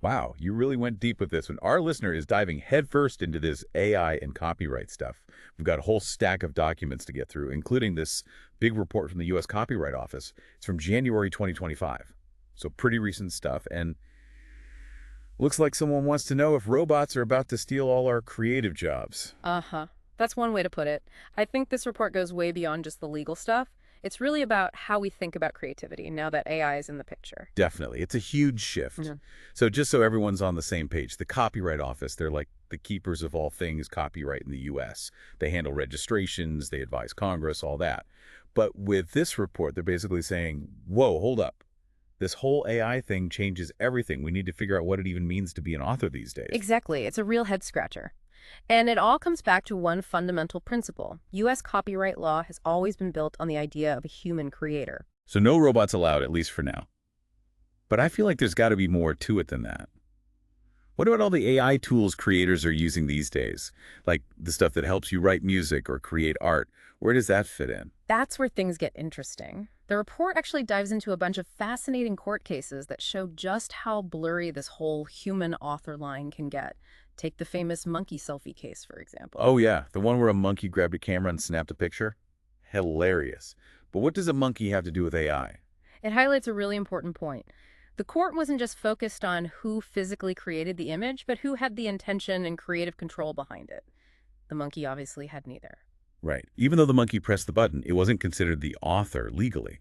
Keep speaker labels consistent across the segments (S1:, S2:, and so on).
S1: Wow, you really went deep with this one. Our listener is diving headfirst into this AI and copyright stuff. We've got a whole stack of documents to get through, including this big report from the U.S. Copyright Office. It's from January 2025. So pretty recent stuff. And looks like someone wants to know if robots are about to steal all our creative jobs.
S2: Uh-huh. That's one way to put it. I think this report goes way beyond just the legal stuff. It's really about how we think about creativity now that AI is in the picture.
S1: Definitely. It's a huge shift.
S2: Mhm.
S1: So just so everyone's on the same page, the Copyright Office, they're like the keepers of all things copyright in the U.S. They handle registrations, they advise Congress, all that. But with this report, they're basically saying, whoa, hold up. This whole AI thing changes everything. We need to figure out what it even means to be an author these days.
S2: Exactly. It's a real head scratcher. And it all comes back to one fundamental principle. U.S. copyright law has always been built on the idea of a human creator.
S1: So no robots allowed, at least for now. But I feel like there's got to be more to it than that. What about all the AI tools creators are using these days? Like the stuff that helps you write music or create art. Where does that fit in?
S2: That's where things get interesting. The report actually dives into a bunch of fascinating court cases that show just how blurry this whole human author line can get. Take the famous monkey selfie case, for example.
S1: Oh yeah, the one where a monkey grabbed a camera and snapped a picture? Hilarious. But what does a monkey have to do with AI?
S2: It highlights a really important point. The court wasn't just focused on who physically created the image, but who had the intention and creative control behind it. The monkey obviously had neither.
S1: Right. Even though the monkey pressed the button, it wasn't considered the author legally.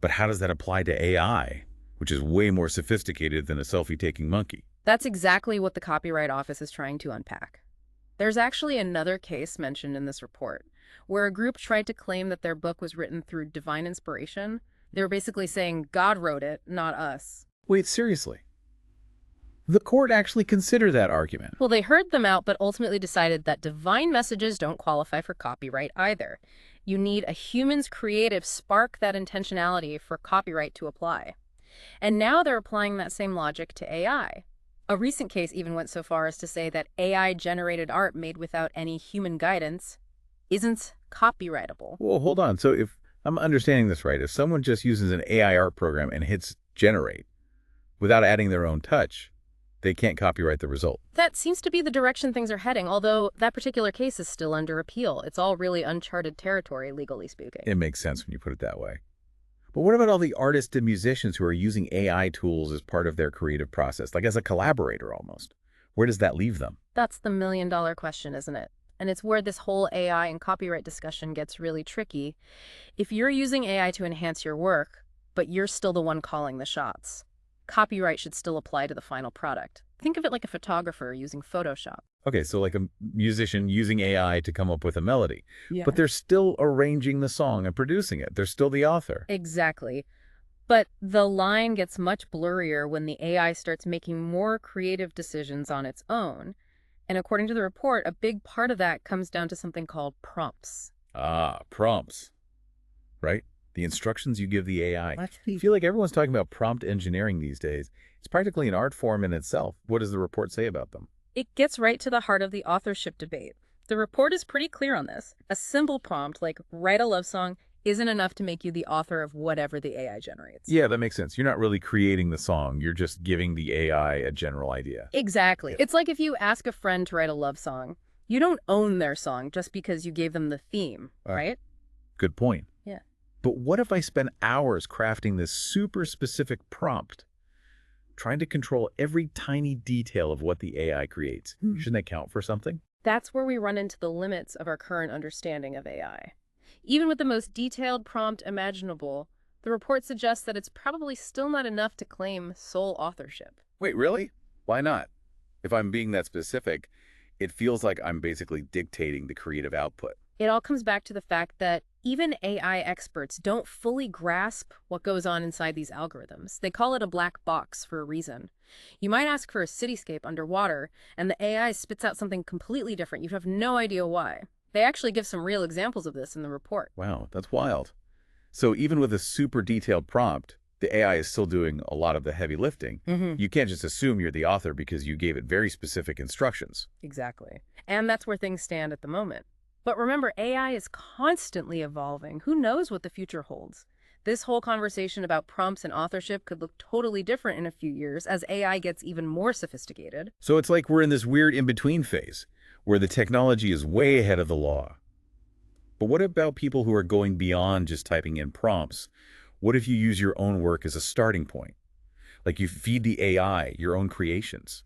S1: But how does that apply to AI, which is way more sophisticated than a selfie-taking monkey?
S2: That's exactly what the Copyright Office is trying to unpack. There's actually another case mentioned in this report, where a group tried to claim that their book was written through divine inspiration. They were basically saying God wrote it, not us.
S1: Wait, seriously? The court actually considered that argument.
S2: Well, they heard them out, but ultimately decided that divine messages don't qualify for copyright either. You need a human's creative spark that intentionality for copyright to apply. And now they're applying that same logic to AI. A recent case even went so far as to say that AI-generated art made without any human guidance isn't copyrightable.
S1: Well, hold on. So if I'm understanding this right, if someone just uses an AI art program and hits generate without adding their own touch, they can't copyright the result.
S2: That seems to be the direction things are heading, although that particular case is still under appeal. It's all really uncharted territory, legally speaking.
S1: It makes sense when you put it that way. But what about all the artists and musicians who are using AI tools as part of their creative process, like as a collaborator almost? Where does that leave them?
S2: That's the million-dollar question, isn't it? And it's where this whole AI and copyright discussion gets really tricky. If you're using AI to enhance your work, but you're still the one calling the shots, copyright should still apply to the final product. Think of it like a photographer using Photoshop.
S1: Okay, so like a musician using AI to come up with a melody,
S2: Yeah.
S1: but they're still arranging the song and producing it. They're still the author.
S2: Exactly. But the line gets much blurrier when the AI starts making more creative decisions on its own. And according to the report, a big part of that comes down to something called prompts.
S1: Ah, prompts, right? The instructions you give the AI.
S2: What?
S1: I feel like everyone's talking about prompt engineering these days. It's practically an art form in itself. What does the report say about them?
S2: It gets right to the heart of the authorship debate. The report is pretty clear on this. A simple prompt like write a love song isn't enough to make you the author of whatever the AI generates.
S1: Yeah, that makes sense. You're not really creating the song. You're just giving the AI a general idea.
S2: Exactly. It's like if you ask a friend to write a love song, you don't own their song just because you gave them the theme, right?
S1: Good point.
S2: Yeah.
S1: But what if I spend hours crafting this super specific prompt, trying to control every tiny detail of what the AI creates? Shouldn't that count for something?
S2: That's where we run into the limits of our current understanding of AI. Even with the most detailed prompt imaginable, the report suggests that it's probably still not enough to claim sole authorship.
S1: Wait, really? Why not? If I'm being that specific, it feels like I'm basically dictating the creative output.
S2: It all comes back to the fact that even AI experts don't fully grasp what goes on inside these algorithms. They call it a black box for a reason. You might ask for a cityscape underwater, and the AI spits out something completely different. You have no idea why. They actually give some real examples of this in the report.
S1: Wow, that's wild. So even with a super detailed prompt, the AI is still doing a lot of the heavy lifting. You can't just assume you're the author because you gave it very specific instructions.
S2: Exactly. And that's where things stand at the moment. But remember, AI is constantly evolving. Who knows what the future holds? This whole conversation about prompts and authorship could look totally different in a few years as AI gets even more sophisticated.
S1: So it's like we're in this weird in-between phase where the technology is way ahead of the law. But what about people who are going beyond just typing in prompts? What if you use your own work as a starting point? Like you feed the AI your own creations.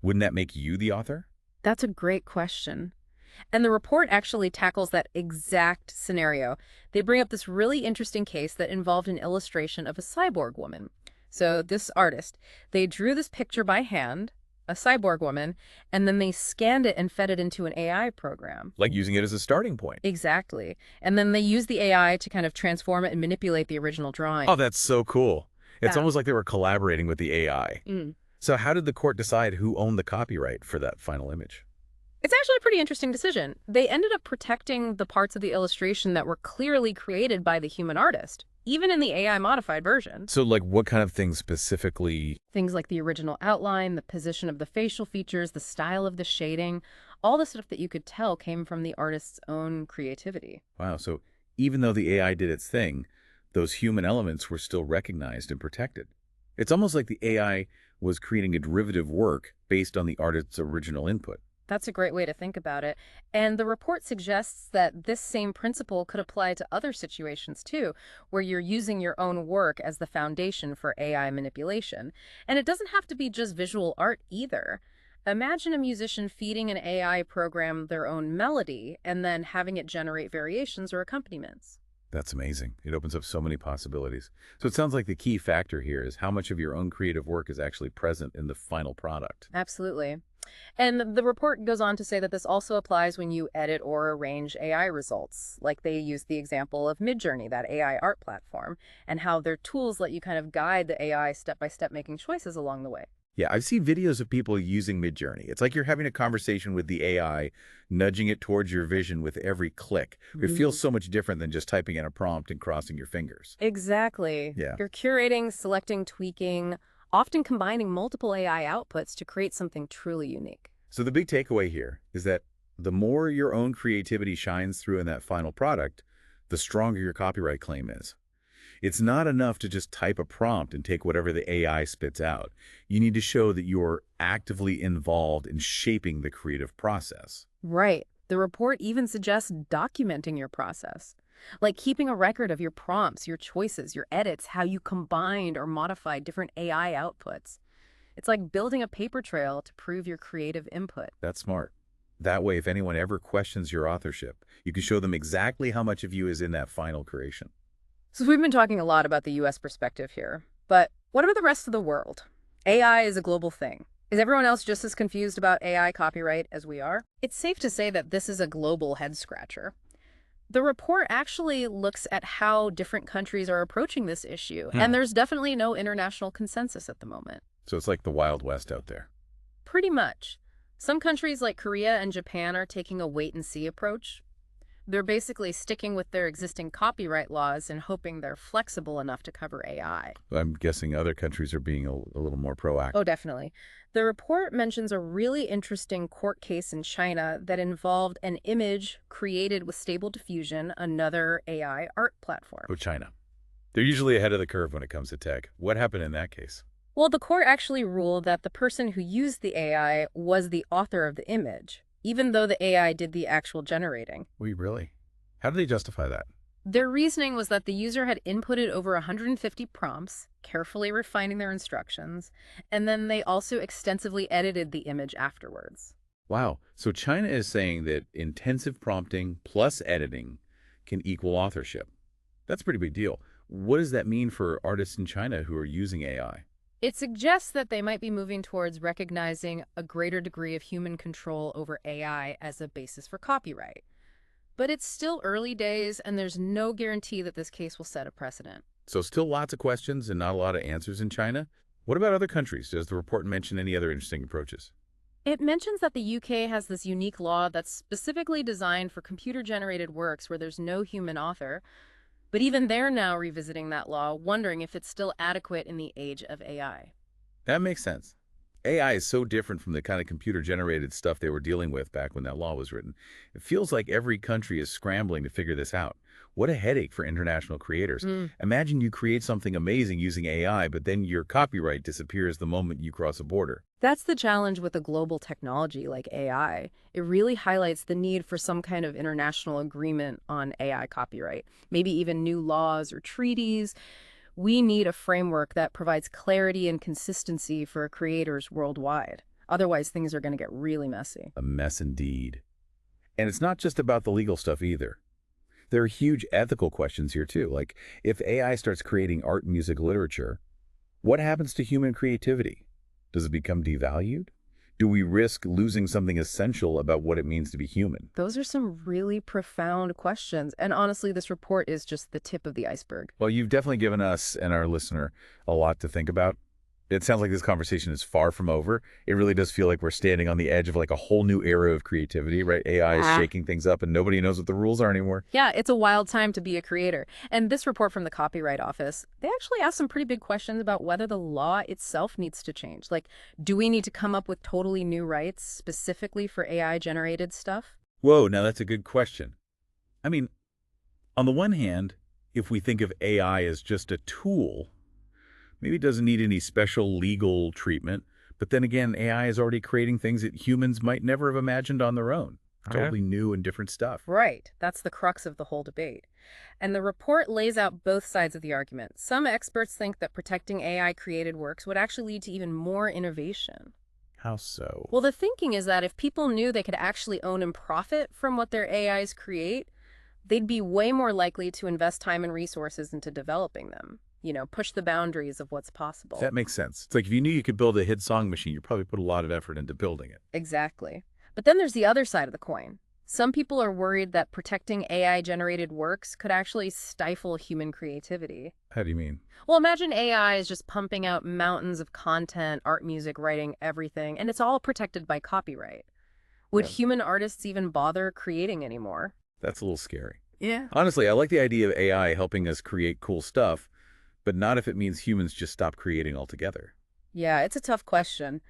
S1: Wouldn't that make you the author?
S2: That's a great question. And the report actually tackles that exact scenario. They bring up this really interesting case that involved an illustration of a cyborg woman. So this artist, they drew this picture by hand, a cyborg woman, and then they scanned it and fed it into an AI program.
S1: Like using it as a starting point.
S2: Exactly. And then they used the AI to kind of transform it and manipulate the original drawing.
S1: Oh, that's so cool. It's
S2: Yeah.
S1: almost like they were collaborating with the AI.
S2: Mm.
S1: So how did the court decide who owned the copyright for that final image?
S2: It's actually a pretty interesting decision. They ended up protecting the parts of the illustration that were clearly created by the human artist, even in the AI-modified version.
S1: So like what kind of things specifically?
S2: Things like the original outline, the position of the facial features, the style of the shading, all the stuff that you could tell came from the artist's own creativity.
S1: Wow, so even though the AI did its thing, those human elements were still recognized and protected. It's almost like the AI was creating a derivative work based on the artist's original input.
S2: That's a great way to think about it. And the report suggests that this same principle could apply to other situations too, where you're using your own work as the foundation for AI manipulation. And it doesn't have to be just visual art either. Imagine a musician feeding an AI program their own melody and then having it generate variations or accompaniments.
S1: That's amazing. It opens up so many possibilities. So it sounds like the key factor here is how much of your own creative work is actually present in the final product.
S2: Absolutely. And the report goes on to say that this also applies when you edit or arrange AI results. Like they use the example of Midjourney, that AI art platform, and how their tools let you kind of guide the AI step by step making choices along the way.
S1: Yeah, I've seen videos of people using Midjourney. It's like you're having a conversation with the AI, nudging it towards your vision with every click. It feels so much different than just typing in a prompt and crossing your fingers.
S2: Exactly.
S1: Yeah.
S2: You're curating, selecting, tweaking, often combining multiple AI outputs to create something truly unique.
S1: So the big takeaway here is that the more your own creativity shines through in that final product, the stronger your copyright claim is. It's not enough to just type a prompt and take whatever the AI spits out. You need to show that you're actively involved in shaping the creative process.
S2: Right. The report even suggests documenting your process, like keeping a record of your prompts, your choices, your edits, how you combined or modified different AI outputs. It's like building a paper trail to prove your creative input.
S1: That's smart. That way, if anyone ever questions your authorship, you can show them exactly how much of you is in that final creation.
S2: So we've been talking a lot about the US perspective here, but what about the rest of the world? AI is a global thing. Is everyone else just as confused about AI copyright as we are? It's safe to say that this is a global head-scratcher. The report actually looks at how different countries are approaching this issue, and there's definitely no international consensus at the moment.
S1: So it's like the Wild West out there.
S2: Pretty much. Some countries like Korea and Japan are taking a wait-and-see approach. They're basically sticking with their existing copyright laws and hoping they're flexible enough to cover AI.
S1: I'm guessing other countries are being a little more proactive.
S2: Oh, definitely. The report mentions a really interesting court case in China that involved an image created with Stable Diffusion, another AI art platform.
S1: Oh, China. They're usually ahead of the curve when it comes to tech. What happened in that case?
S2: Well, the court actually ruled that the person who used the AI was the author of the image, even though the AI did the actual generating.
S1: We really? How do they justify that?
S2: Their reasoning was that the user had inputted over 150 prompts, carefully refining their instructions, and then they also extensively edited the image afterwards.
S1: Wow. So China is saying that intensive prompting plus editing can equal authorship. That's a pretty big deal. What does that mean for artists in China who are using AI?
S2: It suggests that they might be moving towards recognizing a greater degree of human control over AI as a basis for copyright. But it's still early days, and there's no guarantee that this case will set a precedent.
S1: So still lots of questions and not a lot of answers in China. What about other countries? Does the report mention any other interesting approaches?
S2: It mentions that the UK has this unique law that's specifically designed for computer-generated works where there's no human author, but even they're now revisiting that law, wondering if it's still adequate in the age of AI.
S1: That makes sense. AI is so different from the kind of computer-generated stuff they were dealing with back when that law was written. It feels like every country is scrambling to figure this out. What a headache for international creators.
S2: Mm.
S1: Imagine you create something amazing using AI, but then your copyright disappears the moment you cross a border.
S2: That's the challenge with a global technology like AI. It really highlights the need for some kind of international agreement on AI copyright, maybe even new laws or treaties. We need a framework that provides clarity and consistency for creators worldwide. Otherwise, things are going to get really messy.
S1: A mess indeed. And it's not just about the legal stuff either. There are huge ethical questions here too, like if AI starts creating art, music, literature, what happens to human creativity? Does it become devalued? Do we risk losing something essential about what it means to be human?
S2: Those are some really profound questions. And honestly, this report is just the tip of the iceberg.
S1: Well, you've definitely given us and our listener a lot to think about. It sounds like this conversation is far from over. It really does feel like we're standing on the edge of like a whole new era of creativity, right? AI is shaking things up and nobody knows what the rules are anymore.
S2: Yeah, it's a wild time to be a creator. And this report from the Copyright Office, they actually asked some pretty big questions about whether the law itself needs to change. Like, do we need to come up with totally new rights specifically for AI-generated stuff?
S1: Whoa, now that's a good question. I mean, on the one hand, if we think of AI as just a tool, maybe it doesn't need any special legal treatment. But then again, AI is already creating things that humans might never have imagined on their own. Totally new and different stuff.
S2: Right. That's the crux of the whole debate. And the report lays out both sides of the argument. Some experts think that protecting AI-created works would actually lead to even more innovation.
S1: How so?
S2: Well, the thinking is that if people knew they could actually own and profit from what their AIs create, they'd be way more likely to invest time and resources into developing them. Push the boundaries of what's possible.
S1: That makes sense. It's like if you knew you could build a hit song machine, you probably put a lot of effort into building it.
S2: Exactly. But then there's the other side of the coin. Some people are worried that protecting AI-generated works could actually stifle human creativity.
S1: How do you mean?
S2: Well, imagine AI is just pumping out mountains of content, art, music, writing, everything, and it's all protected by copyright. Would
S1: Yeah.
S2: human artists even bother creating anymore?
S1: That's a little scary.
S2: Yeah.
S1: Honestly, I like the idea of AI helping us create cool stuff, but not if it means humans just stop creating altogether.
S2: Yeah, it's a tough question.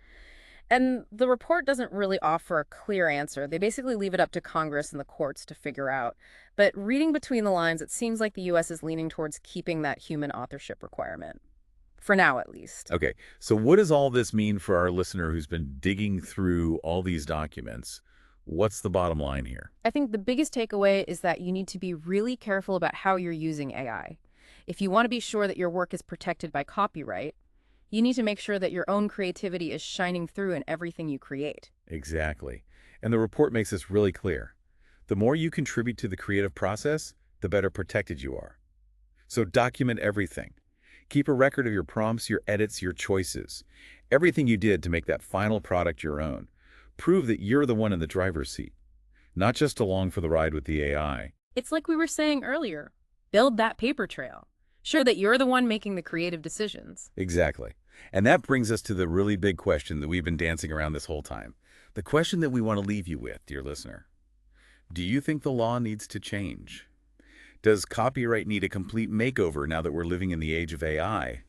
S2: And the report doesn't really offer a clear answer. They basically leave it up to Congress and the courts to figure out. But reading between the lines, it seems like the U.S. is leaning towards keeping that human authorship requirement. For now, at least.
S1: Okay, so what does all this mean for our listener who's been digging through all these documents? What's the bottom line here?
S2: I think the biggest takeaway is that you need to be really careful about how you're using AI. If you want to be sure that your work is protected by copyright, you need to make sure that your own creativity is shining through in everything you create.
S1: Exactly. And the report makes this really clear. The more you contribute to the creative process, the better protected you are. So document everything. Keep a record of your prompts, your edits, your choices. Everything you did to make that final product your own. Prove that you're the one in the driver's seat, not just along for the ride with the AI.
S2: It's like we were saying earlier. Build that paper trail. Show that you're the one making the creative decisions.
S1: Exactly. And that brings us to the really big question that we've been dancing around this whole time. The question that we want to leave you with, dear listener. Do you think the law needs to change? Does copyright need a complete makeover now that we're living in the age of AI?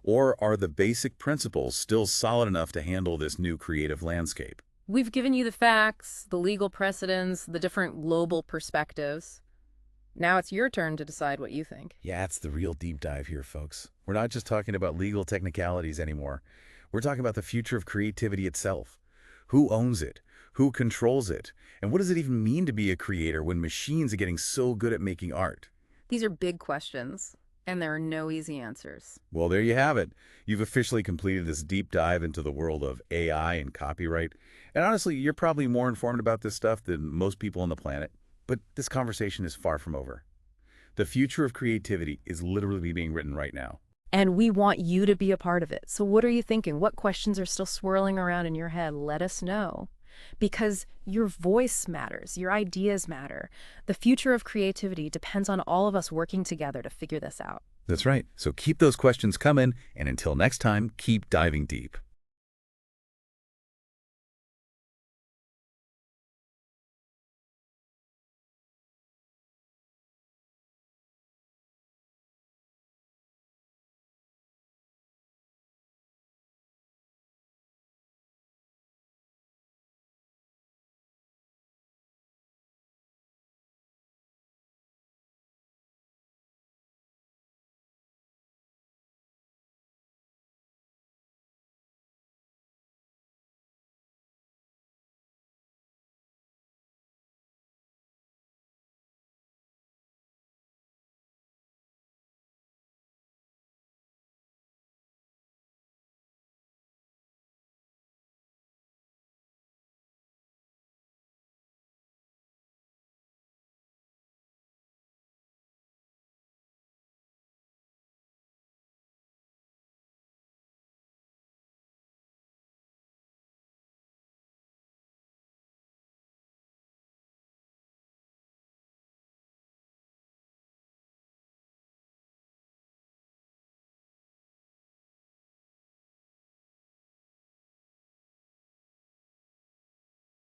S1: Or are the basic principles still solid enough to handle this new creative landscape?
S2: We've given you the facts, the legal precedents, the different global perspectives. Now it's your turn to decide what you think.
S1: Yeah, it's the real deep dive here, folks. We're not just talking about legal technicalities anymore. We're talking about the future of creativity itself. Who owns it? Who controls it? And what does it even mean to be a creator when machines are getting so good at making art?
S2: These are big questions, and there are no easy answers.
S1: Well, there you have it. You've officially completed this deep dive into the world of AI and copyright. And honestly, you're probably more informed about this stuff than most people on the planet. But this conversation is far from over. The future of creativity is literally being written right now.
S2: And we want you to be a part of it. So what are you thinking? What questions are still swirling around in your head? Let us know. Because your voice matters. Your ideas matter. The future of creativity depends on all of us working together to figure this out.
S1: That's right. So keep those questions coming, and until next time, keep diving deep.